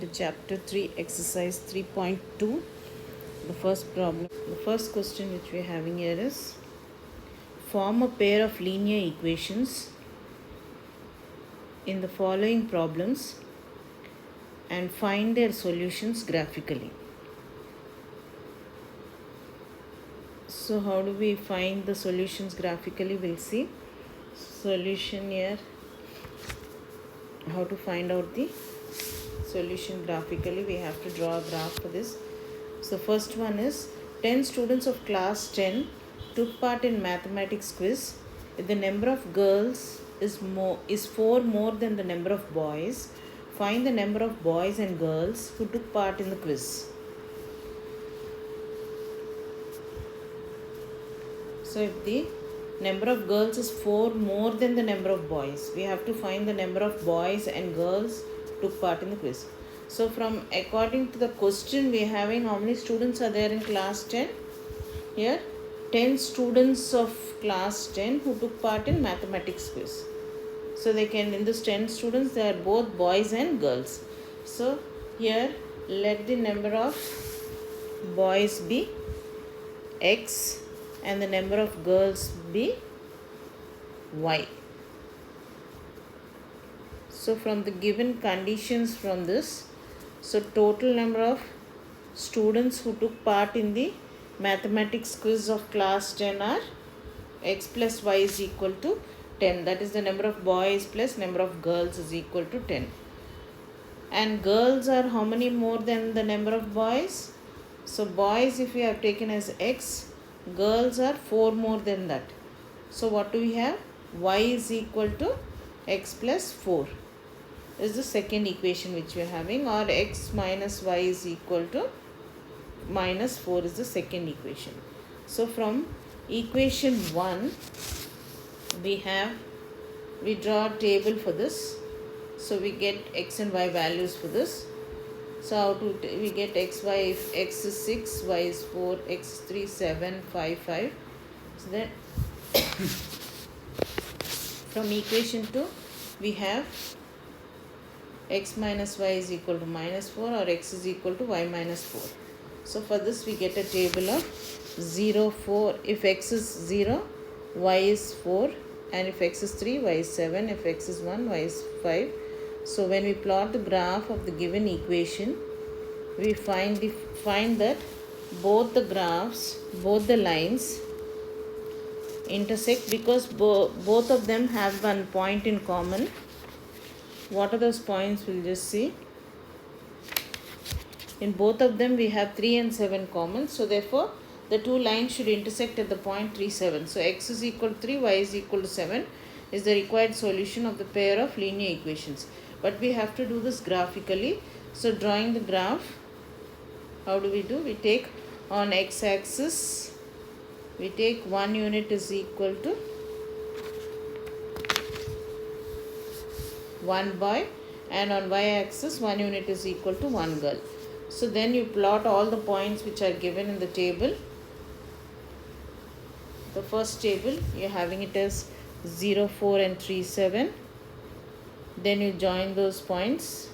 into chapter 3, exercise 3.2. The first question which we are having here is form a pair of linear equations in the following problems and find their solutions graphically. So how do we find the solutions graphically? We'll see. Solution here, how to find out the solution graphically. We have to draw a graph for this. So first one is 10 students of class 10 took part in mathematics quiz. If the number of girls is 4 more than the number of boys, find the number of boys and girls who took part in the quiz. So if the number of girls is 4 more than the number of boys, we have to find the number of boys and girls took part in the quiz. So from according to the question, we are having how many students are there in class 10? Here 10 students of class 10 who took part in mathematics quiz. So they can, in this 10 students, they are both boys and girls. So here let the number of boys be x and the number of girls be y. So from the given conditions from this, so total number of students who took part in the mathematics quiz of class 10 are x plus y is equal to 10. That is the number of boys plus number of girls is equal to 10. And girls are how many more than the number of boys? So boys, if we have taken as x, girls are 4 more than that. So what do we have? Y is equal to x plus 4 is the second equation which we are having, or x minus y is equal to minus 4 is the second equation. So from equation 1 we draw a table for this. So we get x and y values for this. So how to we get x, y, if x is 6, y is 4, x is 3, 7, 5, 5. So then from equation 2 we have x minus y is equal to minus 4, or x is equal to y minus 4. So for this we get a table of 0, 4. If x is 0, y is 4, and if x is 3, y is 7, if x is 1, y is 5. So when we plot the graph of the given equation, we find that both the graphs, both the lines intersect because both of them have one point in common. What are those points? We'll just see. In both of them we have 3 and 7 common. So therefore the two lines should intersect at the point 3, 7. So x is equal to 3, y is equal to 7 is the required solution of the pair of linear equations. But we have to do this graphically. So drawing the graph, how do we do? We take on x-axis, we take 1 unit is equal to 1 boy, and on y-axis 1 unit is equal to 1 girl. So then you plot all the points which are given in the table. The first table you are having it as 0, 4 and 3, 7. Then you join those points.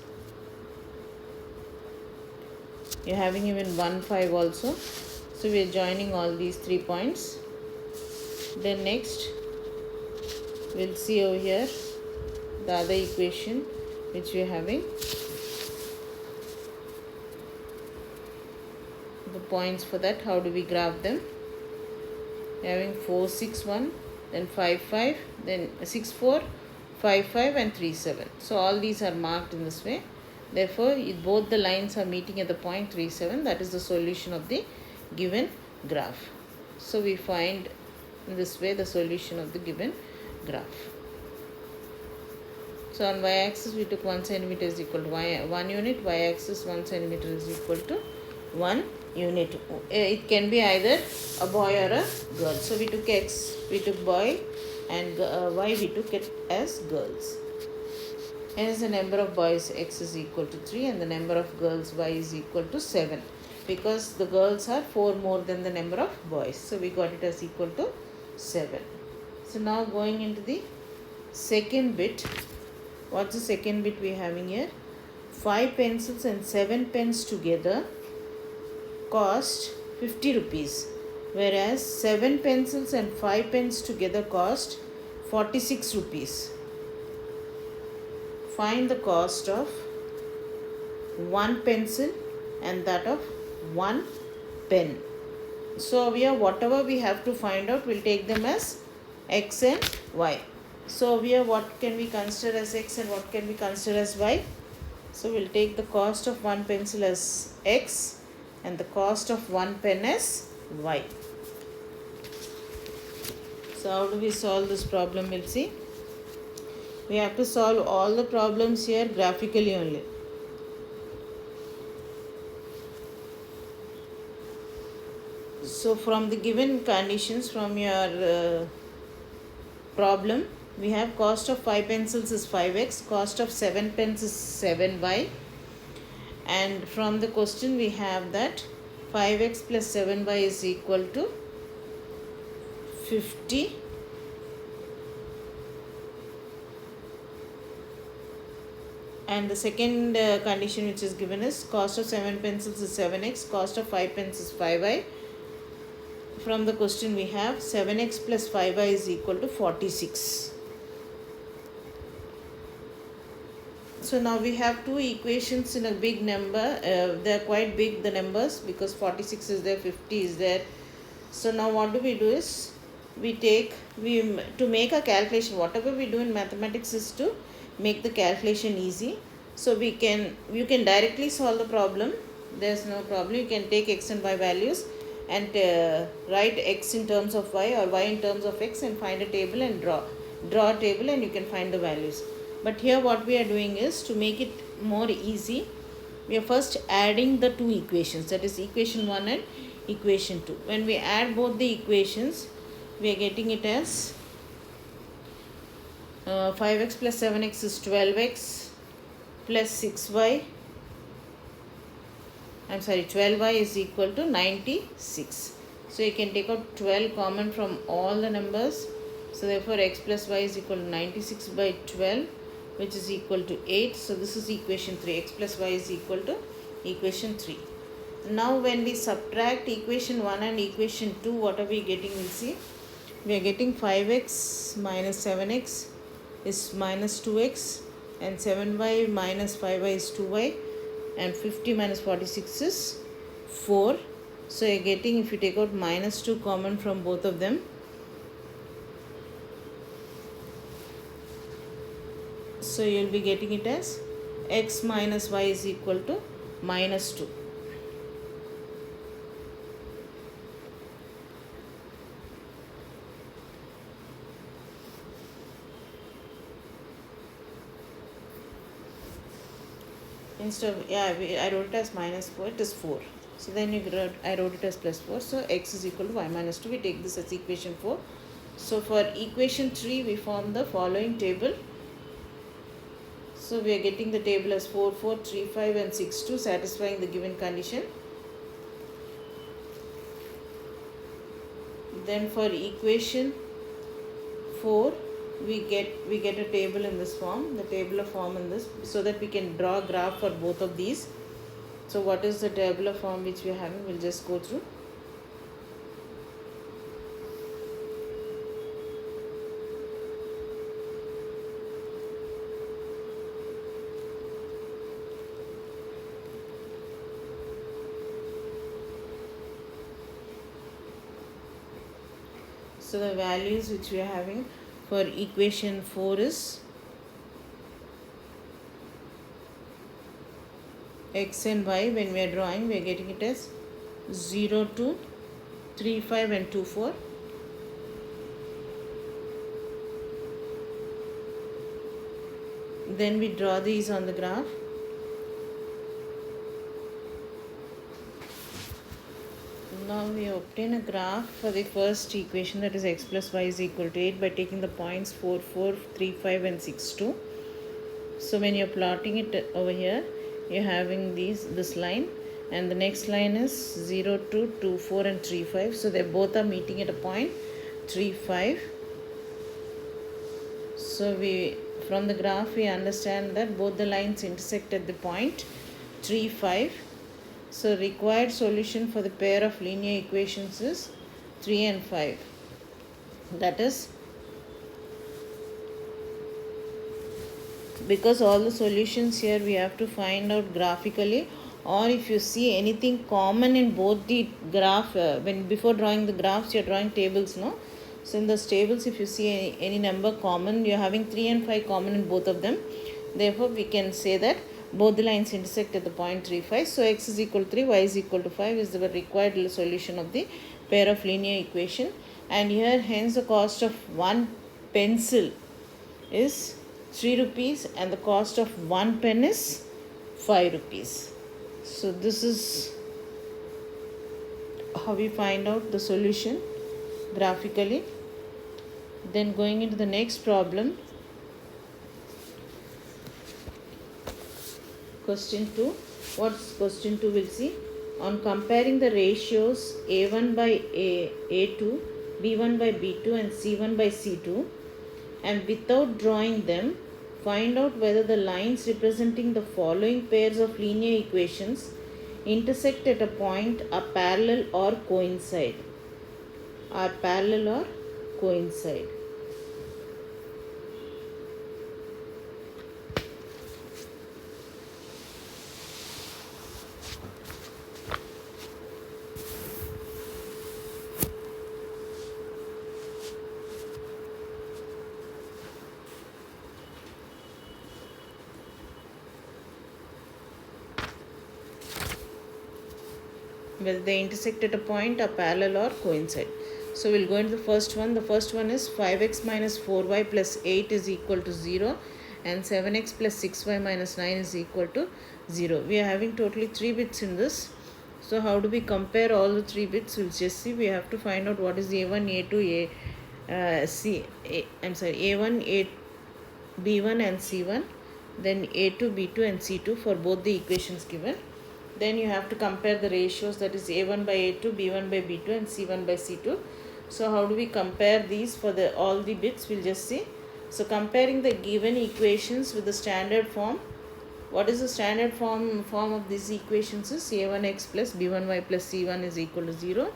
You are having even 1, 5 also. So we are joining all these 3 points. Then next we'll see over here the other equation which we are having. The points for that, how do we graph them? We are having 4, 6, 1, then 5, 5, then 6, 4, 5, 5 and 3, 7. So all these are marked in this way. Therefore both the lines are meeting at the point 3, 7. That is the solution of the given graph. So we find in this way the solution of the given graph. So on y-axis we took 1 centimeter is equal to 1 unit, y-axis 1 centimeter is equal to 1 unit. It can be either a boy or a girl. So we took x, we took boy, and y we took it as girls. Hence the number of boys x is equal to 3 and the number of girls y is equal to 7, because the girls are 4 more than the number of boys. So we got it as equal to 7. So now going into the second bit. What's the second bit we are having here? 5 pencils and 7 pens together cost 50 rupees, whereas 7 pencils and 5 pens together cost 46 rupees. Find the cost of one pencil and that of one pen. So here whatever we have to find out, we'll take them as x and y. So here what can we consider as x and what can we consider as y? So we'll take the cost of one pencil as x and the cost of one pen as y. So how do we solve this problem? We'll see. We have to solve all the problems here graphically only. So from the given conditions from your problem, we have cost of 5 pencils is 5x, cost of 7 pens is 7y, and from the question we have that 5x plus 7y is equal to 50. And the second condition which is given is cost of 7 pencils is 7x, cost of 5 pens is 5y. From the question we have 7x plus 5y is equal to 46. So now we have two equations in a big number. They are quite big, the numbers, because 46 is there, 50 is there. So now what do is to make a calculation. Whatever we do in mathematics is to make the calculation easy. So you can directly solve the problem. There's no problem. You can take x and y values and write x in terms of y or y in terms of x and find a table and draw a table and you can find the values. But here what we are doing is to make it more easy, we are first adding the two equations, that is equation 1 and equation 2. When we add both the equations, we are getting it as 5x plus 7x is 12x plus 6y, 12y is equal to 96. So you can take out 12 common from all the numbers. So therefore x plus y is equal to 96 by 12, which is equal to 8. So this is equation 3. X plus y is equal to equation 3. Now when we subtract equation 1 and equation 2, what are we getting? We'll see. We are getting 5x minus 7x is minus 2x and 7y minus 5y is 2y and 50 minus 46 is 4. So you're getting, if you take out minus 2 common from both of them, so you'll be getting it as x minus y is equal to minus 2. Instead of, I wrote it as minus 4, it is 4. So then I wrote it as plus 4. So x is equal to y minus 2. We take this as equation 4. So for equation 3, we form the following table. So we are getting the table as 4, 4, 3, 5 and 6, 2, satisfying the given condition. Then for equation 4, we get a table in this form, the table of form in this, so that we can draw a graph for both of these. So what is the table of form which we are having? We'll just go through. So the values which we are having for equation 4 is x and y. When we are drawing, we are getting it as 0, 2, 3, 5 and 2, 4. Then we draw these on the graph. Now we obtain a graph for the first equation, that is x plus y is equal to 8, by taking the points 4, 4, 3, 5 and 6, 2. So when you're plotting it over here, you're having this line, and the next line is 0, 2, 2, 4 and 3, 5. So they both are meeting at a point 3, 5. So we, from the graph we understand that both the lines intersect at the point 3, 5. So required solution for the pair of linear equations is 3 and 5. That is, because all the solutions here we have to find out graphically, or if you see anything common in both the graph, when before drawing the graphs you are drawing tables, no? So in those tables if you see any number common, you are having 3 and 5 common in both of them. Therefore we can say that both the lines intersect at the point 3, 5. So x is equal to 3, y is equal to 5 is the required solution of the pair of linear equation. And here hence the cost of one pencil is 3 rupees and the cost of one pen is 5 rupees. So this is how we find out the solution graphically. Then going into the next problem, question 2. What's question 2? We'll see. On comparing the ratios A1 by A2, B1 by B2 and C1 by C2, and without drawing them, find out whether the lines representing the following pairs of linear equations intersect at a point, are parallel or coincide. Are parallel or coincide. Whether they intersect at a point, are parallel or coincide. So we'll go into the first one. The first one is 5x minus 4y plus 8 is equal to 0 and 7x plus 6y minus 9 is equal to 0. We are having totally 3 bits in this. So how do we compare all the 3 bits? We'll just see. We have to find out what is A1, A2, A1, B1 and C1. Then A2, B2 and C2 for both the equations given. Then you have to compare the ratios, that is A1 by A2, B1 by B2 and C1 by C2. So how do we compare these for all the bits? We'll just see. So comparing the given equations with the standard form. What is the standard form of these equations is A1x plus B1y plus C1 is equal to 0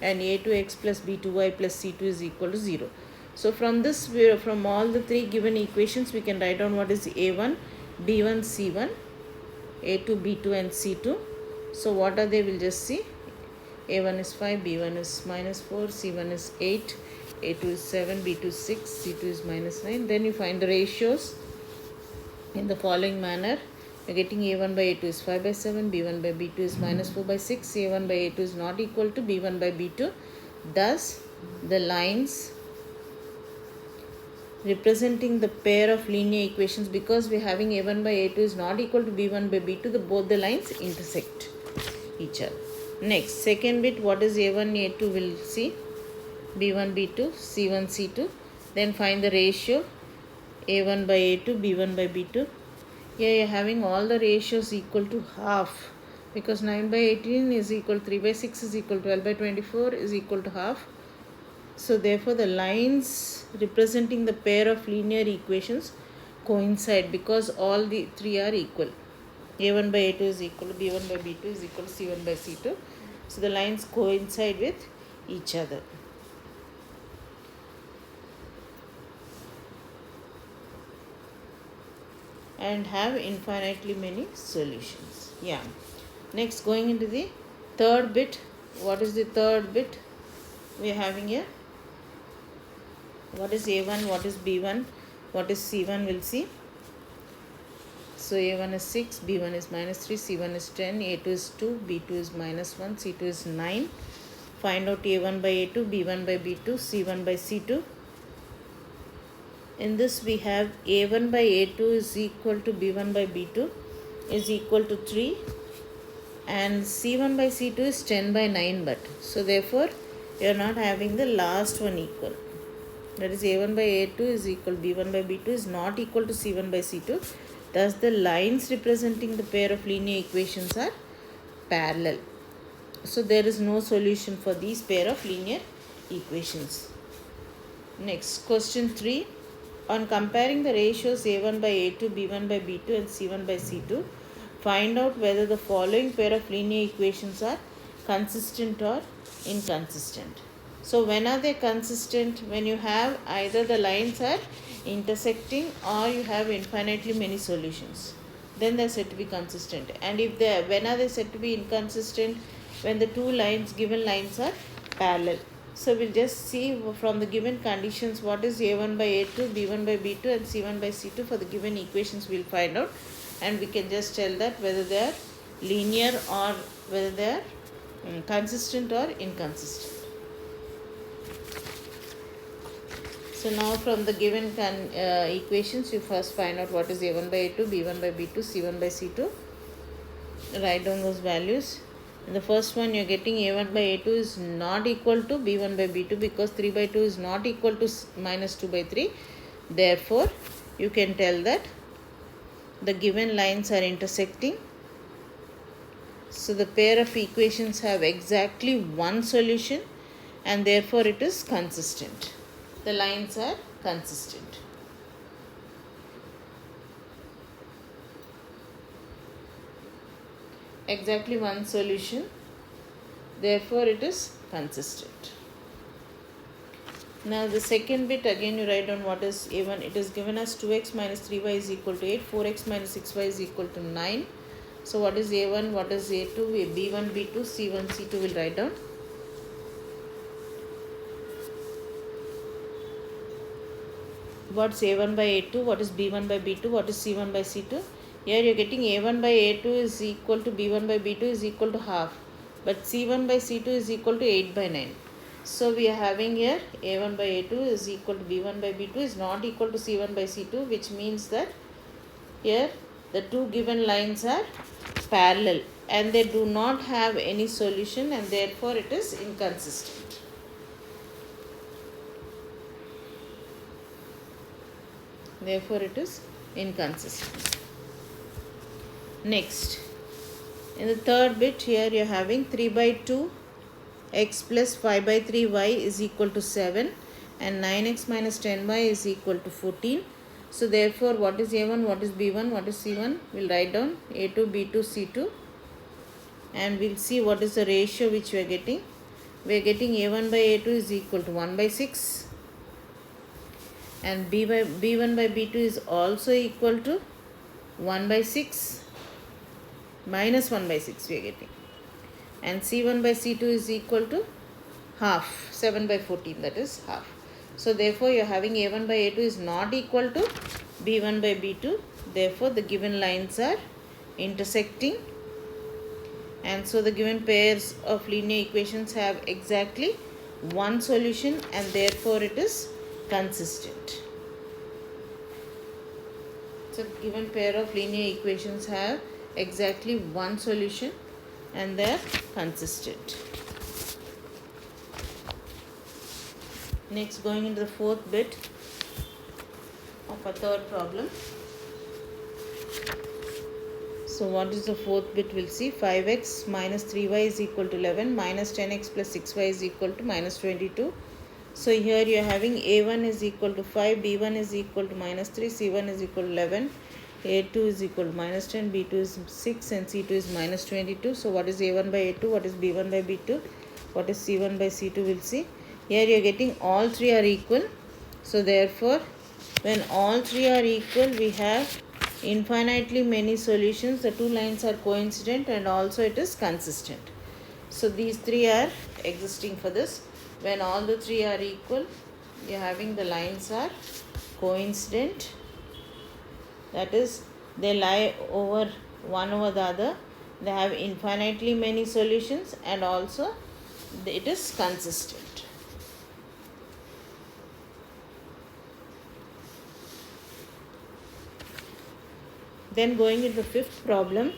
and A2x plus B2y plus C2 is equal to 0. So from this, from all the 3 given equations, we can write down what is A1, B1, C1, A2, B2 and C2. So what are they? We'll just see. A1 is 5, B1 is minus 4, C1 is 8, A2 is 7, B2 is 6, C2 is minus 9. Then you find the ratios in the following manner. You're getting A1 by A2 is 5 by 7, B1 by B2 is minus 4 by 6, A1 by A2 is not equal to B1 by B2. Thus, the lines representing the pair of linear equations, because we are having A1 by A2 is not equal to B1 by B2, both the lines intersect each other. Next, second bit, what is A1, A2? We'll see. B1, B2, C1, C2. Then find the ratio A1 by A2, B1 by B2. Here you are having all the ratios equal to half, because 9 by 18 is equal to 3 by 6 is equal to 12 by 24 is equal to half. So therefore the lines representing the pair of linear equations coincide because all the 3 are equal. A1 by A2 is equal to B1 by B2 is equal to C1 by C2. So the lines coincide with each other. And have infinitely many solutions. Yeah. Next, going into the third bit. What is the third bit we are having here? What is A1? What is B1? What is C1? We'll see. So A1 is 6, B1 is minus 3, C1 is 10, A2 is 2, B2 is minus 1, C2 is 9. Find out A1 by A2, B1 by B2, C1 by C2. In this we have A1 by A2 is equal to B1 by B2 is equal to 3 and C1 by C2 is 10 by 9, but so therefore you are not having the last one equal. That is A1 by A2 is equal to B1 by B2 is not equal to C1 by C2. Thus the lines representing the pair of linear equations are parallel. So there is no solution for these pair of linear equations. Next, question 3. On comparing the ratios A1 by A2, B1 by B2 and C1 by C2, find out whether the following pair of linear equations are consistent or inconsistent. So when are they consistent? When you have either the lines are intersecting or you have infinitely many solutions, then they are said to be consistent. And if they, when are they said to be inconsistent? When the two lines, given lines, are parallel. So we'll just see from the given conditions what is A1 by A2, B1 by B2 and C1 by C2. For the given equations we'll find out, and we can just tell that whether they are linear or whether they are consistent or inconsistent. So now from the given equations, you first find out what is A1 by A2, B1 by B2, C1 by C2. Write down those values. In the first one, you're getting A1 by A2 is not equal to B1 by B2 because 3 by 2 is not equal to minus 2 by 3. Therefore, you can tell that the given lines are intersecting. So the pair of equations have exactly one solution and therefore it is consistent. The lines are consistent. Exactly one solution, therefore it is consistent. Now the second bit, again you write down what is A1. It is given as 2x minus 3y is equal to 8, 4x minus 6y is equal to 9. So what is A1, what is A2, B1, B2, C1, C2 will write down. What's A1 by A2, what is B1 by B2, what is C1 by C2. Here you are getting A1 by A2 is equal to B1 by B2 is equal to half, but C1 by C2 is equal to 8 by 9. So we are having here A1 by A2 is equal to B1 by B2 is not equal to C1 by C2, which means that here the two given lines are parallel and they do not have any solution and therefore it is inconsistent. Therefore it is inconsistent. Next, in the third bit, here you are having 3 by 2 x plus 5 by 3 y is equal to 7 and 9x minus 10y is equal to 14. So therefore what is A1, what is B1, what is C1? We'll write down A2, B2, C2 and we'll see what is the ratio which we are getting. We are getting A1 by A2 is equal to 1 by 6 and B1 by B2 is also equal to 1 by 6 minus 1 by 6 we are getting, and C1 by C2 is equal to half, 7 by 14, that is half. So therefore you are having A1 by A2 is not equal to B1 by B2, therefore the given lines are intersecting and so the given pairs of linear equations have exactly one solution and therefore it is consistent. So given pair of linear equations have exactly one solution and they are consistent. Next, going into the fourth bit of a third problem. So what is the fourth bit? We'll see 5x minus 3y is equal to 11 minus 10x plus 6y is equal to minus 22. So here you are having A1 is equal to 5, B1 is equal to minus 3, C1 is equal to 11, A2 is equal to minus 10, B2 is 6 and C2 is minus 22. So what is A1 by A2, what is B1 by B2, what is C1 by C2, we'll see. Here you are getting all three are equal. So therefore when all three are equal we have infinitely many solutions. The two lines are coincident and also it is consistent. So these three are existing for this. When all the three are equal, you are having the lines are coincident, that is they lie over one over the other, they have infinitely many solutions and also it is consistent. Then going into the fifth problem,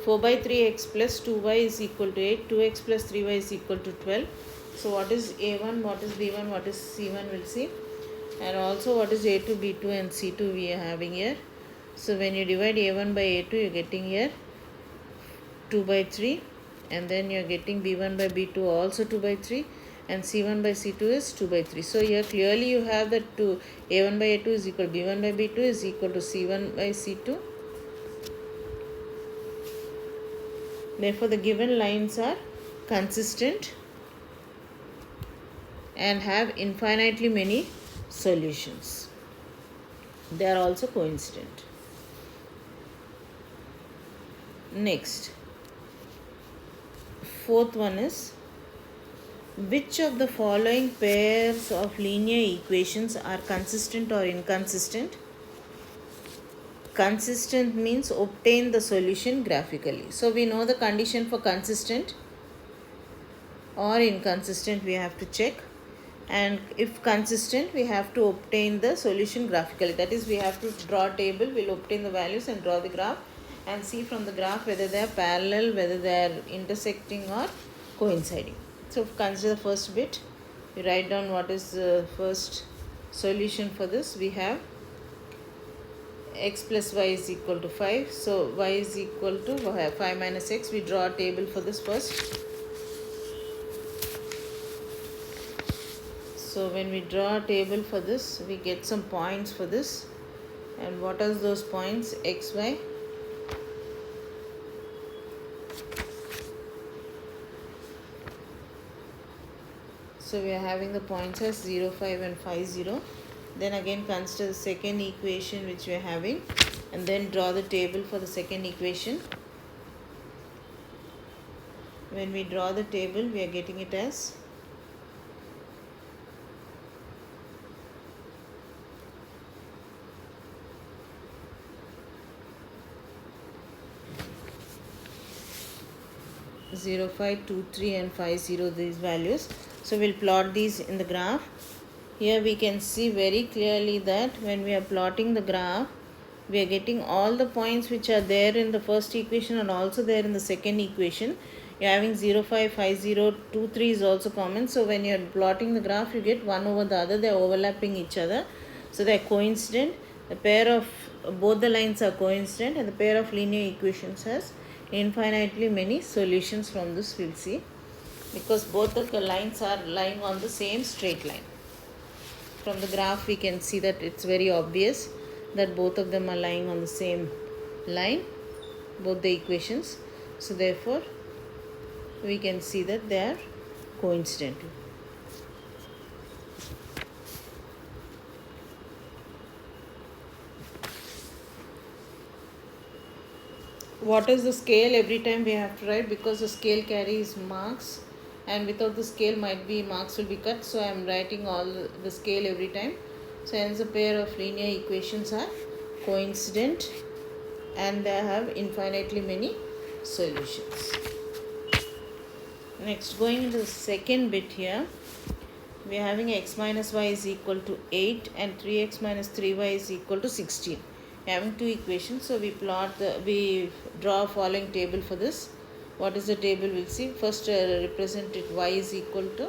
4 by 3x plus 2y is equal to 8, 2x plus 3y is equal to 12. So what is A1, what is B1, what is C1 we'll see, and also what is A2, B2 and C2 we are having here. So when you divide A1 by A2 you are getting here 2 by 3 and then you are getting B1 by B2 also 2 by 3 and C1 by C2 is 2 by 3. So here clearly you have that A1 by A2 is equal to B1 by B2 is equal to C1 by C2. Therefore the given lines are consistent and have infinitely many solutions. They are also coincident. Next, fourth one is, which of the following pairs of linear equations are consistent or inconsistent? Consistent means obtain the solution graphically. So we know the condition for consistent or inconsistent we have to check, and if consistent we have to obtain the solution graphically. That is, we have to draw a table, we'll obtain the values and draw the graph and see from the graph whether they are parallel, whether they are intersecting or coinciding. So consider the first bit. We write down what is the first solution for this. We have x plus y is equal to 5. So y is equal to 5 minus x. We draw a table for this first. So when we draw a table for this, we get some points for this. And what are those points? X, y. So we are having the points as 0, 5 and 5, 0. Then again consider the second equation which we are having, and then draw the table for the second equation. When we draw the table, we are getting it as 0, 5, 2, 3 and 5, 0, these values. So we'll plot these in the graph. Here we can see very clearly that when we are plotting the graph, we are getting all the points which are there in the first equation and also there in the second equation. You are having 0, 5, 5, 0, 2, 3 is also common. So when you are plotting the graph, you get one over the other. They are overlapping each other. So they are coincident. The pair of both the lines are coincident, and the pair of linear equations has infinitely many solutions. From this we'll see, because both the lines are lying on the same straight line. From the graph we can see that it's very obvious that both of them are lying on the same line, both the equations. So therefore we can see that they are coincident. What is the scale? Every time we have to write, because the scale carries marks, and without the scale might be marks will be cut. So I am writing all the scale every time. So hence a pair of linear equations are coincident and they have infinitely many solutions. Next, going into the second bit here, we are having x minus y is equal to 8 and 3x minus 3y is equal to 16. We are having two equations. So we draw a following table for this. What is the table? We'll see. First represent it, y is equal to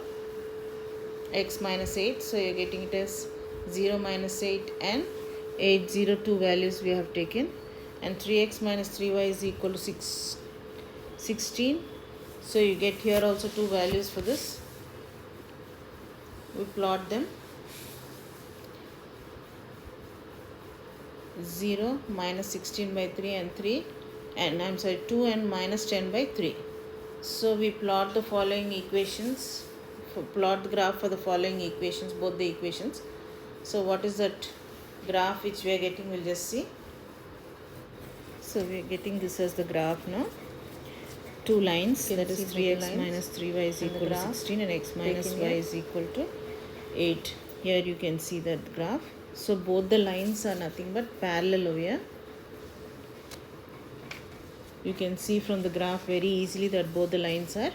x minus 8. So you're getting it as 0 minus 8 and 8, 0, 2 values we have taken. And 3x minus 3y is equal to 16. So you get here also two values for this. We plot them. 0, minus 16 by 3 and 3, and 2 and minus 10 by 3. So we plot the following equations, plot the graph for the following equations, both the equations. So what is that graph which we are getting? We'll just see. So we are getting this as the graph now. Two lines, that is 3x minus 3y is equal to 16 and x minus y is equal to 8. Here you can see that graph. So both the lines are nothing but parallel over here. You can see from the graph very easily that both the lines are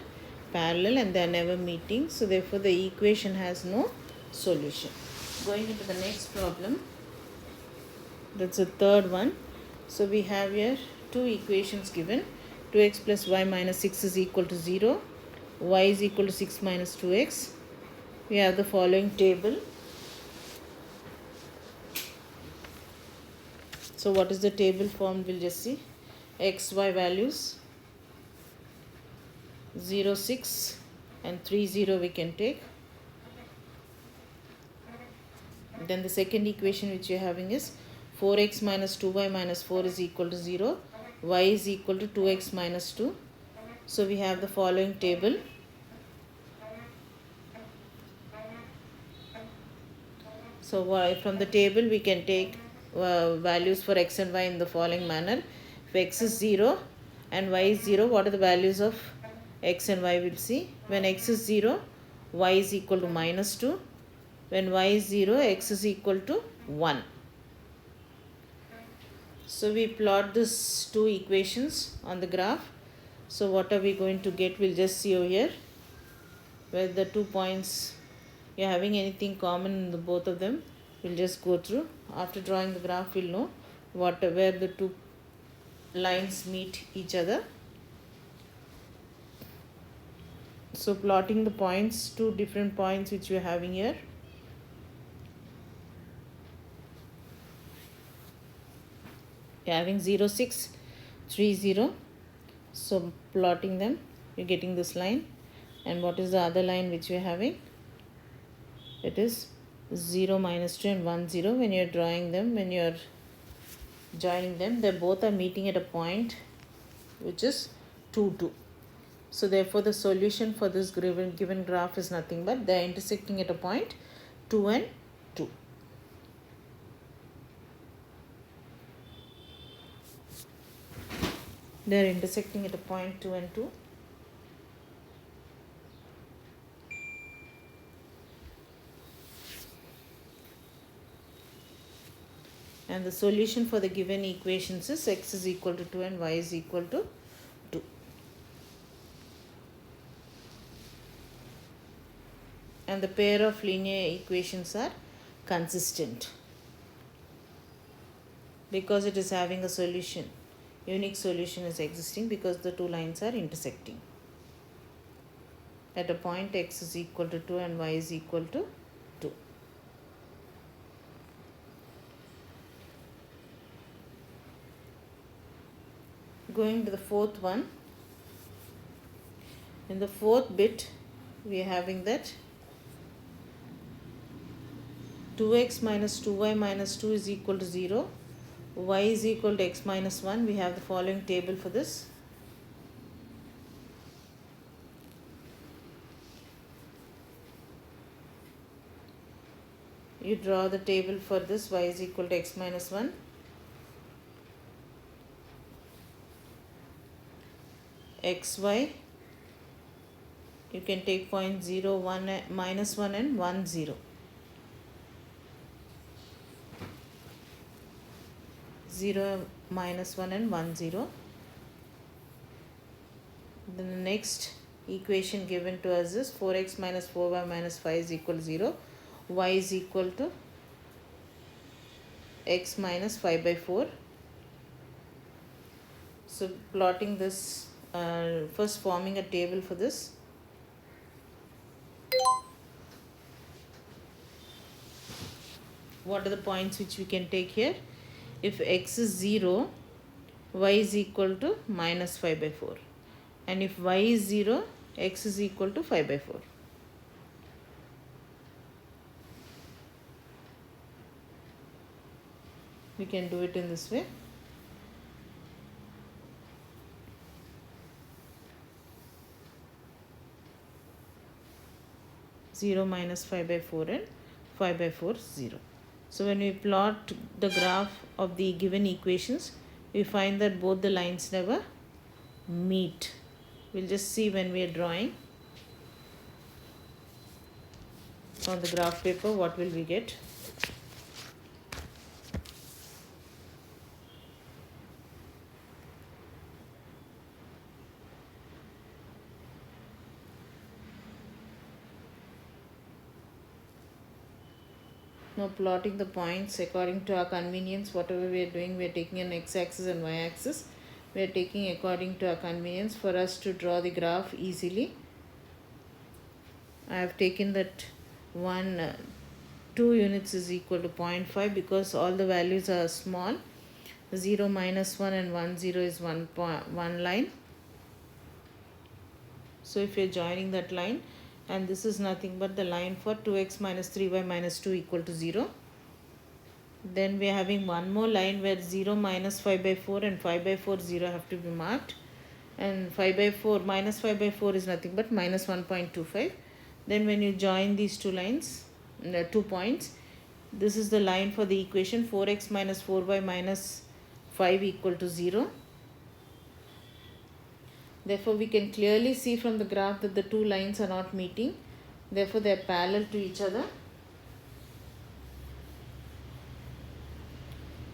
parallel and they are never meeting. So therefore the equation has no solution. Going into the next problem, that's the third one. So we have here two equations given. 2x plus y minus 6 is equal to 0. Y is equal to 6 minus 2x. We have the following table. So what is the table form? We'll just see. X, y values 0, 6, and 3 0 we can take. Then the second equation which you are having is 4x minus 2y minus 4 is equal to 0, y is equal to 2x minus 2. So we have the following table. So from the table we can take values for x and y in the following manner. If x is 0 and y is 0, what are the values of x and y? We'll see. When x is 0, y is equal to minus 2. When y is 0, x is equal to 1. So we plot these two equations on the graph. So what are we going to get? We'll just see over here where the 2 points you're having anything common in the both of them. We'll just go through. After drawing the graph, we'll know where the two lines meet each other. So plotting the points, two different points which we're having here. You're having 0, 6, 3, 0. So plotting them, you're getting this line. And what is the other line which we're having? It is 0, minus 2 and 1, 0. When you're drawing them, when you're joining them, they both are meeting at a point which is 2, 2. So therefore the solution for this given graph is nothing but they are intersecting at a point 2 and 2. They are intersecting at a point 2 and 2. And the solution for the given equations is x is equal to 2 and y is equal to 2. And the pair of linear equations are consistent because it is having a solution. Unique solution is existing because the two lines are intersecting at a point x is equal to 2 and y is equal to 2. Going to the fourth one. In the fourth bit, we are having that 2x minus 2y minus 2 is equal to 0. Y is equal to x minus 1. We have the following table for this. You draw the table for this. Y is equal to x minus 1. xy, you can take point 0, 1, minus 1 and 1, 0. 0, minus 1 and 1, 0. Then the next equation given to us is 4x minus 4y minus 5 is equal to 0. Y is equal to x minus 5 by 4. So plotting this, first forming a table for this. What are the points which we can take here? If x is 0, y is equal to minus 5 by 4. And if y is 0, x is equal to 5 by 4. We can do it in this way. Zero minus 5 by 4 and 5 by 4 0. So when we plot the graph of the given equations, we find that both the lines never meet. We'll just see when we are drawing on the graph paper what will we get. Now plotting the points according to our convenience. Whatever we are doing, we are taking an x-axis and y-axis. We are taking according to our convenience for us to draw the graph easily. I have taken that 2 units is equal to 0.5 because all the values are small. 0, minus 1 and 1, 0 is one line. So if you're joining that line, and this is nothing but the line for 2x minus 3y minus 2 equal to 0. Then we are having one more line where 0 minus 5 by 4 and 5 by 4 0 have to be marked, and 5 by 4 minus 5 by 4 is nothing but minus 1.25. Then when you join these two lines, 2 points, this is the line for the equation 4x minus 4y minus 5 equal to 0. Therefore we can clearly see from the graph that the two lines are not meeting, therefore they are parallel to each other.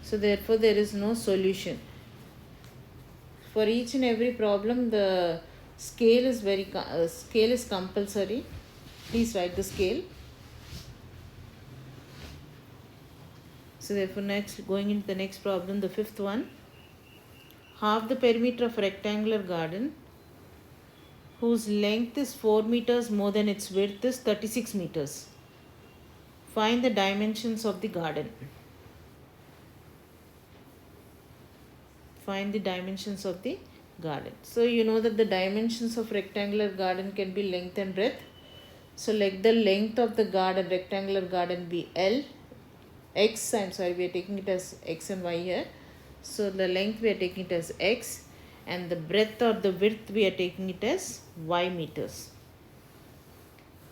So therefore there is no solution. For each and every problem the scale is compulsory. Please write the scale. So therefore next, going into the next problem, the fifth one. Half the perimeter of a rectangular garden whose length is 4 meters more than its width is 36 meters. Find the dimensions of the garden. Find the dimensions of the garden. So you know that the dimensions of rectangular garden can be length and breadth. So let the length of the garden, rectangular garden, be L. We are taking it as x and y here. So the length we are taking it as x, and the breadth or the width we are taking it as y meters.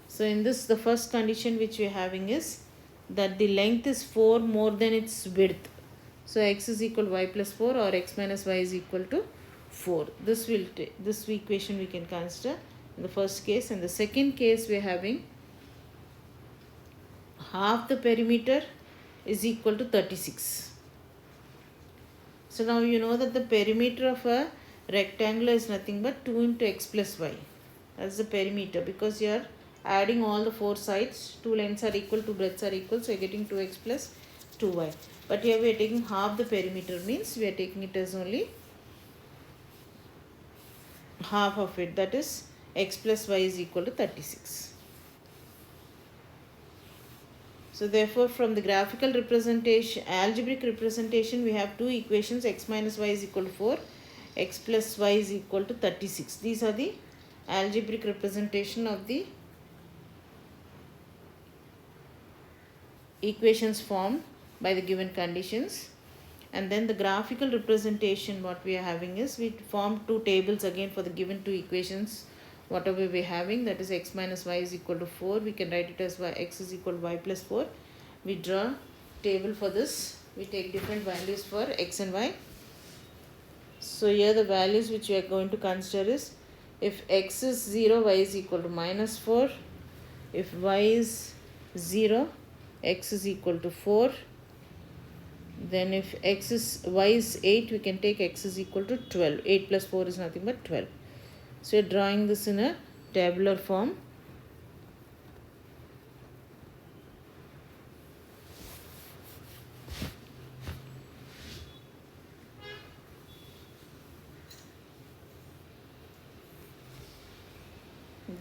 So in this, the first condition which we are having is that the length is 4 more than its width. So x is equal to y plus 4 or x minus y is equal to 4. This equation we can consider in the first case. And the second case we are having half the perimeter is equal to 36. So now you know that the perimeter of a rectangle is nothing but 2 into x plus y. That's the perimeter, because you are adding all the four sides. Two lengths are equal, two breadths are equal, so you are getting 2x plus 2y. But here we are taking half the perimeter, means we are taking it as only half of it, that is x plus y is equal to 36. So therefore from the graphical representation, algebraic representation, we have two equations, x minus y is equal to 4, x plus y is equal to 36. These are the algebraic representation of the equations formed by the given conditions. And then the graphical representation, what we are having is, we form two tables again for the given two equations whatever we are having, that is x minus y is equal to 4. We can write it as x is equal to y plus 4. We draw table for this. We take different values for x and y. So here the values which we are going to consider is, if x is 0, y is equal to minus 4. If y is 0, x is equal to 4. Then if y is 8, we can take x is equal to 12. 8 plus 4 is nothing but 12. So we are drawing this in a tabular form.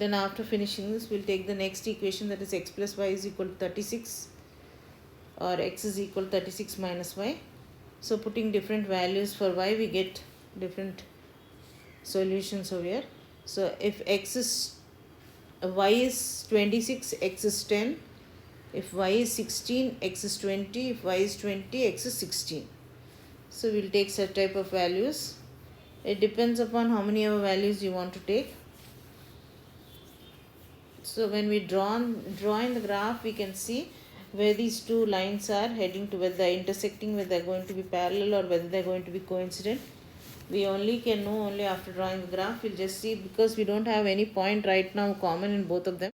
Then after finishing this, we will take the next equation, that is x plus y is equal to 36, or x is equal to 36 minus y. So putting different values for y, we get different solutions over here. So if y is 26, x is 10. If y is 16, x is 20. If y is 20, x is 16. So we will take such type of values. It depends upon how many other values you want to take. So when we draw in the graph, we can see where these two lines are heading to, whether they are intersecting, whether they are going to be parallel, or whether they are going to be coincident. We only can know only after drawing the graph. We'll just see, because we don't have any point right now common in both of them.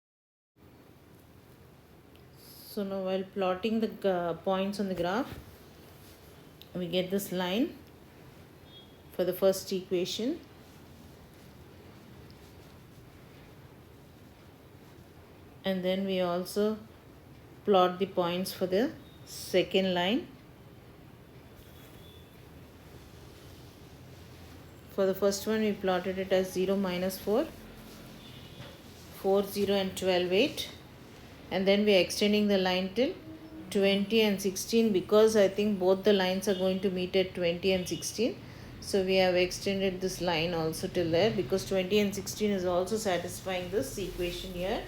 So now while plotting the points on the graph, we get this line for the first equation. And then we also plot the points for the second line. For the first one, we plotted it as 0, minus 4, 4, 0 and 12, 8. And then we are extending the line till 20 and 16, because I think both the lines are going to meet at 20 and 16. So we have extended this line also till there, because 20 and 16 is also satisfying this equation here.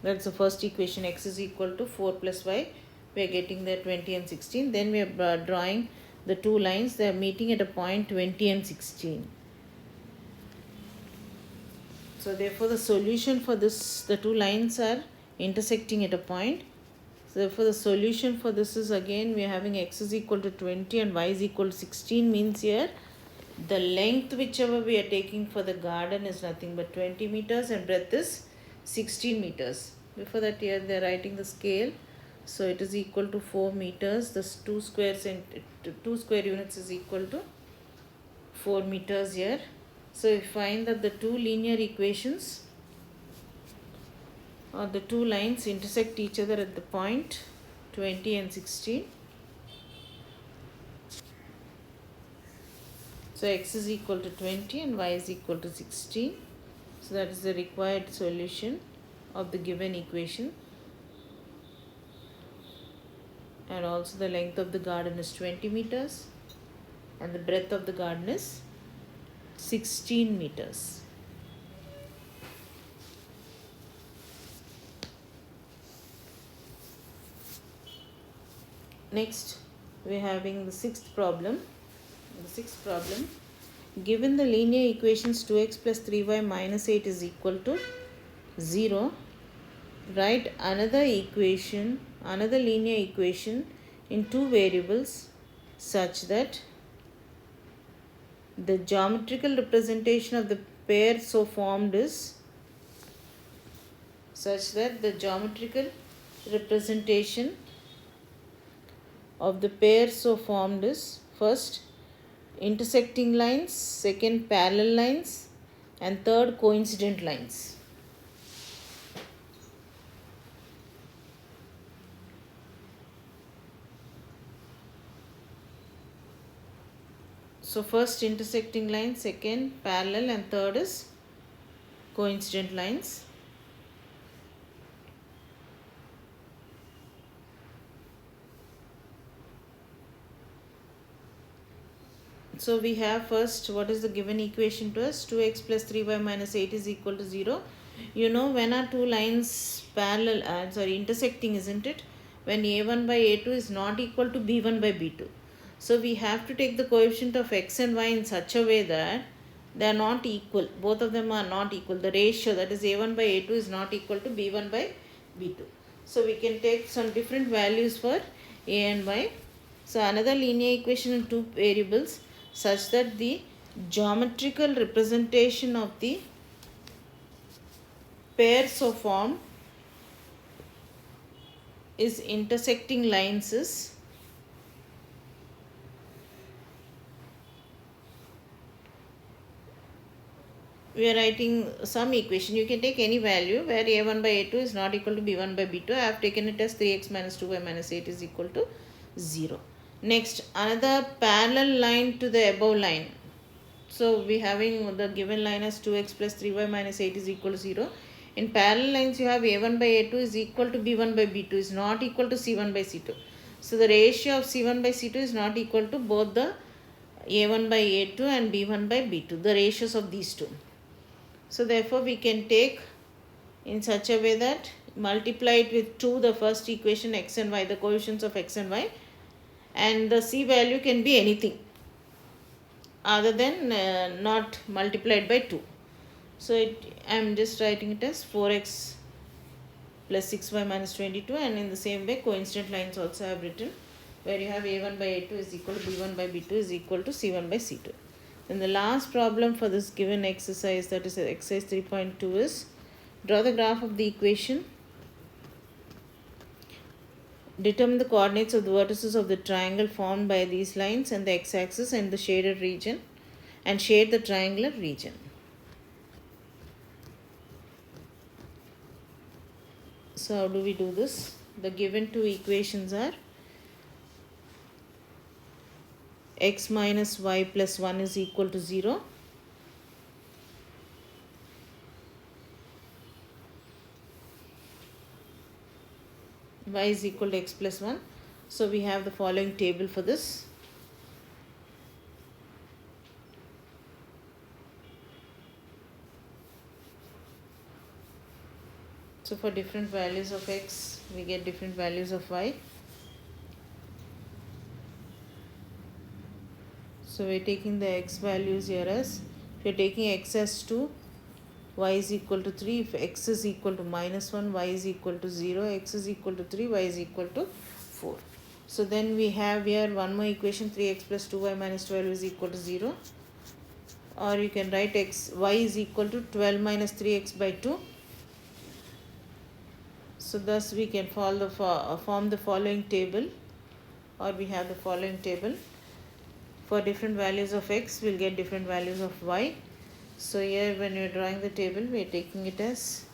That's the first equation, x is equal to 4 plus y. We are getting there 20 and 16. Then we are drawing the two lines. They are meeting at a point 20 and 16. So therefore the solution for this, the two lines are intersecting at a point. So therefore the solution for this is, again we are having x is equal to 20 and y is equal to 16, means here the length whichever we are taking for the garden is nothing but 20 meters and breadth is 16 meters. Before that here they are writing the scale. So it is equal to 4 meters. This 2 square units is equal to 4 meters here. So we find that the two linear equations or the two lines intersect each other at the point 20 and 16. So x is equal to 20 and y is equal to 16. So that is the required solution of the given equation. And also the length of the garden is 20 meters and the breadth of the garden is 16 meters. Next, we are having the sixth problem. Given the linear equations 2x plus 3y minus 8 is equal to 0, write another linear equation in two variables such that the geometrical representation of the pair so formed is first intersecting lines, second parallel lines, and third coincident lines. So first intersecting line, second parallel, and third is coincident lines. So we have first, what is the given equation to us? 2x plus 3y minus 8 is equal to 0. You know, when are two lines intersecting, isn't it? When a1 by a2 is not equal to b1 by b2. So we have to take the coefficient of x and y in such a way that they are not equal. Both of them are not equal. The ratio, that is a1 by a2, is not equal to b1 by b2. So we can take some different values for a and y. So another linear equation in two variables such that the geometrical representation of the pair so formed is intersecting lines is we are writing some equation. You can take any value where a1 by a2 is not equal to b1 by b2. I have taken it as 3x minus 2y minus 8 is equal to 0. Next, another parallel line to the above line. So we having the given line as 2x plus 3y minus 8 is equal to 0. In parallel lines you have a1 by a2 is equal to b1 by b2 is not equal to c1 by c2. So the ratio of c1 by c2 is not equal to both the a1 by a2 and b1 by b2, the ratios of these two. So therefore we can take in such a way that multiply it with 2, the first equation, x and y, the coefficients of x and y, and the c value can be anything other than not multiplied by 2. So I am just writing it as 4x plus 6y minus 22, and in the same way coincident lines also I have written, where you have a1 by a2 is equal to b1 by b2 is equal to c1 by c2. Then the last problem for this given exercise, that is exercise 3.2, is draw the graph of the equation. Determine the coordinates of the vertices of the triangle formed by these lines and the x-axis and the shaded region, and shade the triangular region. So how do we do this? The given two equations are x minus y plus 1 is equal to 0. Y is equal to x plus 1. So we have the following table for this. So for different values of x, we get different values of y. So we're taking the x values here as, if you're taking x as 2, y is equal to 3. If x is equal to -1, y is equal to 0. X is equal to 3, y is equal to 4. So then we have here one more equation, 3x plus 2y minus 12 is equal to 0. Or you can write y is equal to 12 minus 3x by 2. So thus we can form the following table, or we have the following table. For different values of x, we'll get different values of y. So here when we're drawing the table, we're taking it as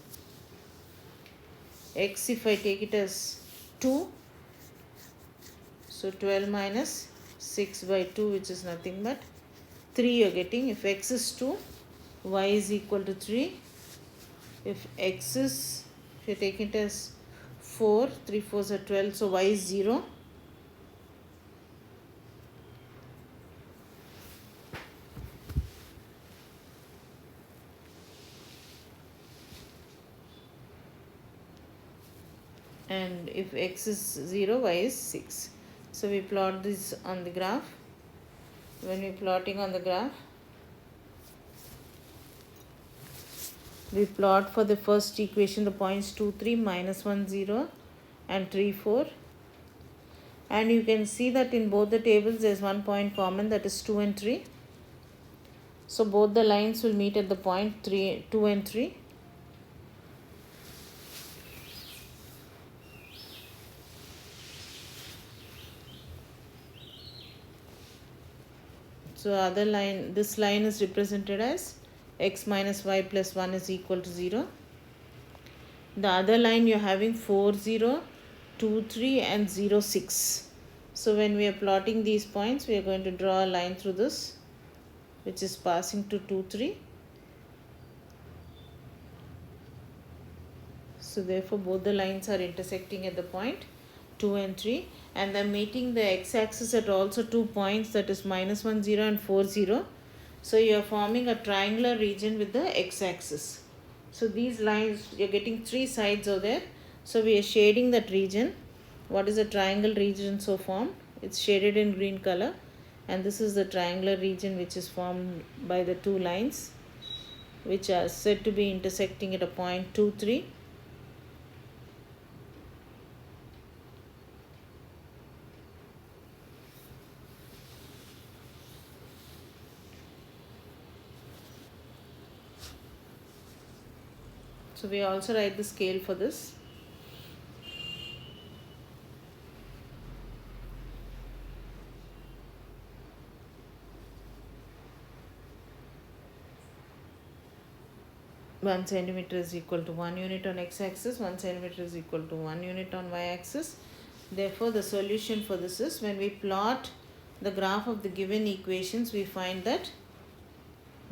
x, if I take it as 2, so 12 minus 6 by 2, which is nothing but 3 you're getting. If x is 2, y is equal to 3. If you're taking it as 4, 3 4s are 12, so y is 0. And if x is 0, y is 6. So we plot this on the graph. When we're plotting on the graph, we plot for the first equation the points 2 3, -1 0 and 3 4. And you can see that in both the tables there's one point common, that is 2 and 3. So both the lines will meet at the point 2 and 3. So this line is represented as x minus y plus 1 is equal to 0. The other line you're having 4 0, 2 3 and 0 6. So when we are plotting these points, we are going to draw a line through this, which is passing to 2 3. So therefore both the lines are intersecting at the point 2 and 3, and they're meeting the x-axis at also 2 points, that is -1 0 and 4 0. So you are forming a triangular region with the x-axis. So these lines, you're getting 3 sides over there. So we are shading that region. What is the triangle region so formed? It's shaded in green color, and this is the triangular region which is formed by the 2 lines, which are said to be intersecting at a point 2 3. So we also write the scale for this. One centimeter is equal to 1 unit on x-axis, 1 centimeter is equal to 1 unit on y-axis. Therefore, the solution for this is, when we plot the graph of the given equations, we find that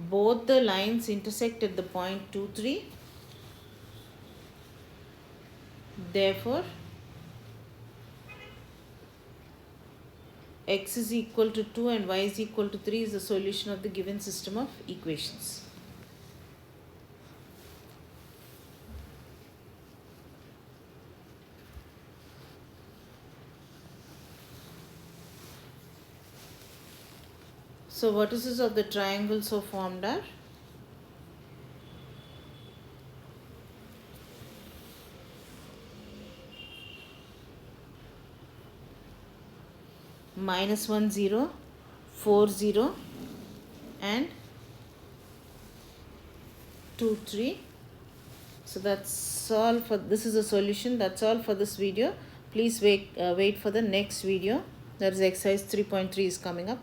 both the lines intersect at the point 2 3. Therefore, x is equal to 2 and y is equal to 3 is the solution of the given system of equations. So vertices of the triangle so formed are -1 0, 4 0 and 2 3. So that's all for this is a solution. That's all for this video. Please wait for the next video. That is exercise 3.3 is coming up.